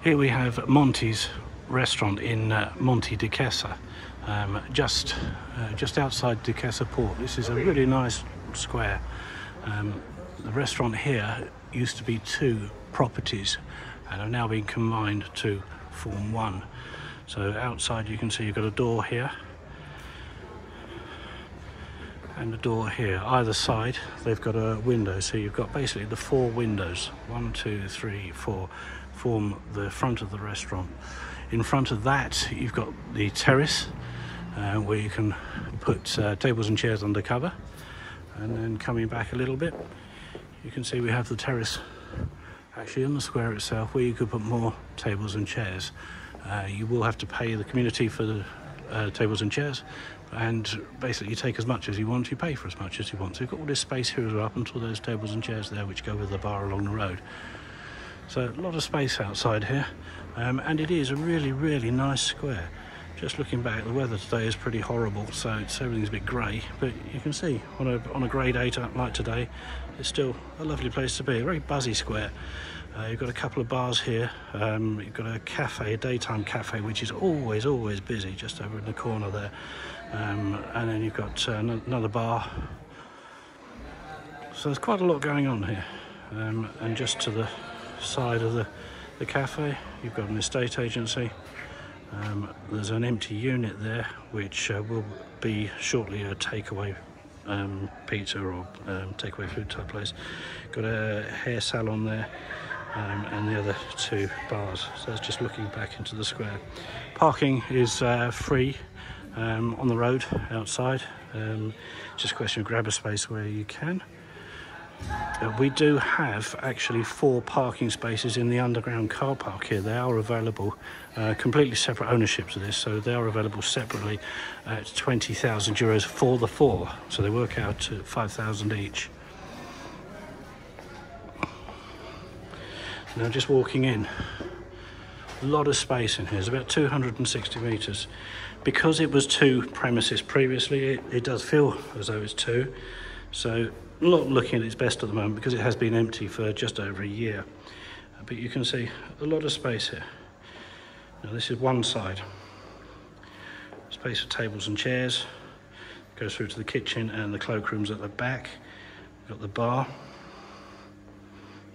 Here we have Monte's restaurant in Monte, Duquesa, just outside Duquesa port. This is a really nice square. The restaurant here used to be two properties and have now been combined to form one. So outside you can see you've got a door here and a door here. Either side they've got a window, so you've got basically the four windows, 1, 2, 3, 4, form the front of the restaurant. In front of that you've got the terrace where you can put tables and chairs under cover, and then coming back a little bit you can see we have the terrace actually in the square itself where you could put more tables and chairs. You will have to pay the community for the tables and chairs, and basically you take as much as you want, you pay for as much as you want. So you've got all this space here as well, up until those tables and chairs there which go with the bar along the road. So a lot of space outside here, and it is a really nice square. Just looking back, the weather today is pretty horrible, so everything's a bit grey, but you can see on a grey day like today, it's still a lovely place to be. A very buzzy square. You've got a couple of bars here. You've got a cafe, a daytime cafe, which is always busy, just over in the corner there. And then you've got another bar. So there's quite a lot going on here. And just to the side of the cafe, you've got an estate agency. There's an empty unit there, which will be shortly a takeaway pizza or takeaway food type place. Got a hair salon there, and the other two bars. So it's just looking back into the square. Parking is free on the road outside. Just a question of grab a space where you can. We do have actually 4 parking spaces in the underground car park here. They are available, completely separate ownerships of this, so they are available separately at €20,000 for the 4. So they work out to 5,000 each. Now just walking in, a lot of space in here. It's about 260 metres. Because it was 2 premises previously, it does feel as though it's 2. So not looking at its best at the moment because it has been empty for just over a year. But you can see a lot of space here. Now this is one side. Space for tables and chairs. Goes through to the kitchen and the cloakrooms at the back. We've got the bar.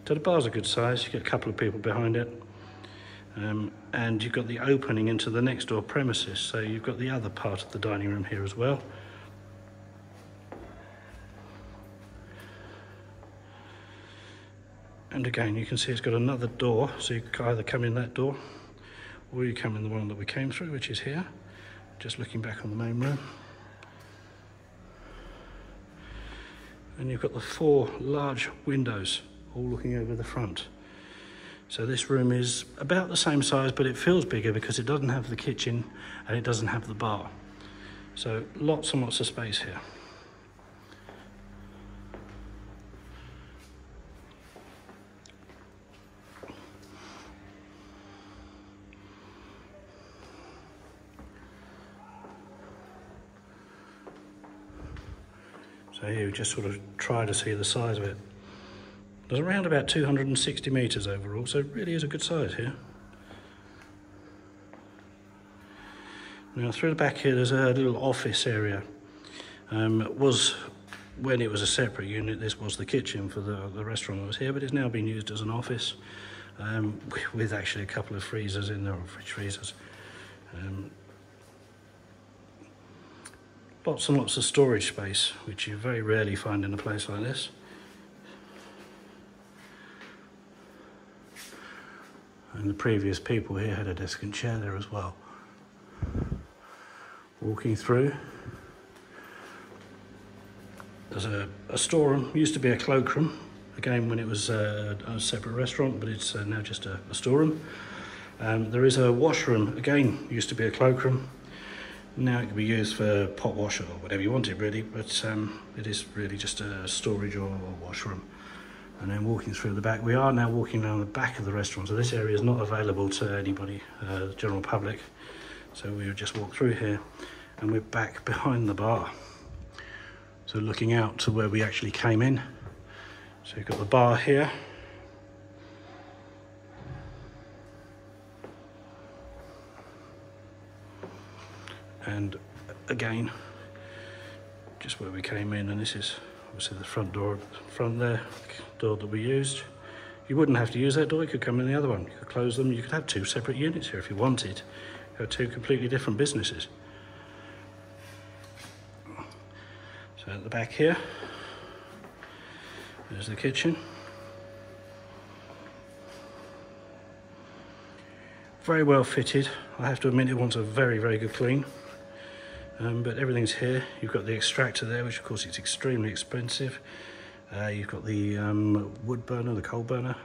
So the bar's a good size. You get a couple of people behind it. And you've got the opening into the next door premises. So you've got the other part of the dining room here as well. And again, you can see it's got another door, so you can either come in that door or you come in the one that we came through, which is here. Just looking back on the main room. And you've got the 4 large windows all looking over the front. So this room is about the same size, but it feels bigger because it doesn't have the kitchen and it doesn't have the bar. So lots and lots of space here. So here we just sort of try to see the size of it. There's around about 260 metres overall, so it really is a good size here. Now through the back here there's a little office area. It was, when it was a separate unit, this was the kitchen for the restaurant that was here, but it's now been used as an office with actually a couple of freezers in there, or fridge freezers. Lots and lots of storage space, which you very rarely find in a place like this. And the previous people here had a desk and chair there as well. Walking through, there's a storeroom. Used to be a cloakroom, again when it was a separate restaurant, but it's now just a storeroom. There is a washroom, again used to be a cloakroom. Now it can be used for pot wash or whatever you want it really, but it is really just a storage or washroom. And then walking through the back, we are now walking down the back of the restaurant, so this area is not available to anybody, the general public. So we would just walk through here and we're back behind the bar. So looking out to where we actually came in. So you've got the bar here. And again, just where we came in, and this is obviously the front door, front there, door that we used. You wouldn't have to use that door, you could come in the other one. You could close them, you could have 2 separate units here if you wanted. You have 2 completely different businesses. So at the back here, there's the kitchen. Very well fitted. I have to admit it wants a very, very good clean. But everything's here. You've got the extractor there, which of course is extremely expensive. You've got the wood burner, the coal burner.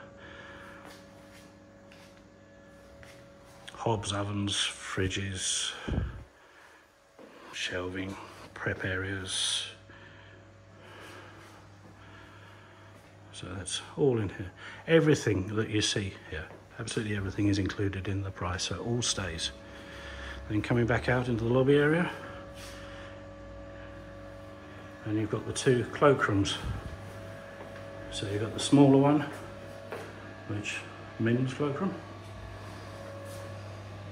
Hobs, ovens, fridges, shelving, prep areas. So that's all in here. Everything that you see here, absolutely everything is included in the price, so it all stays. Then coming back out into the lobby area, and you've got the 2 cloakrooms. So you've got the smaller one, which men's cloakroom.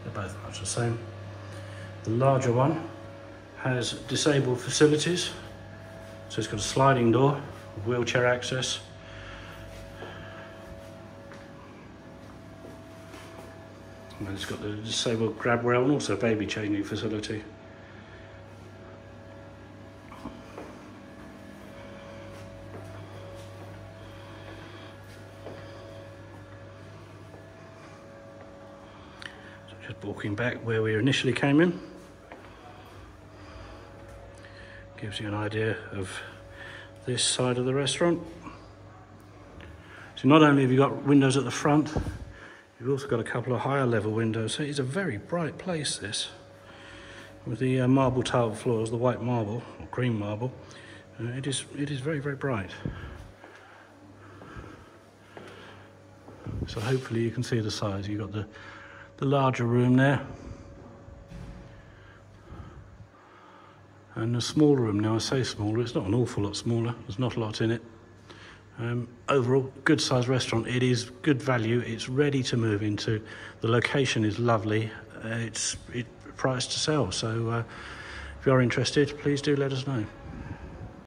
They're both much the same. The larger one has disabled facilities, so it's got a sliding door, wheelchair access. And it's got the disabled grab rail and also a baby changing facility. So just walking back where we initially came in. Gives you an idea of this side of the restaurant. So not only have you got windows at the front, you've also got a couple of higher level windows. So it's a very bright place, this. With the marble tiled floors, the white marble, or cream marble, it is very, very bright. So hopefully you can see the size. You've got the larger room there. And the smaller room, now I say smaller, it's not an awful lot smaller, there's not a lot in it. Overall, good sized restaurant. It is good value, it's ready to move into. The location is lovely, it's priced to sell, so if you're interested, please do let us know.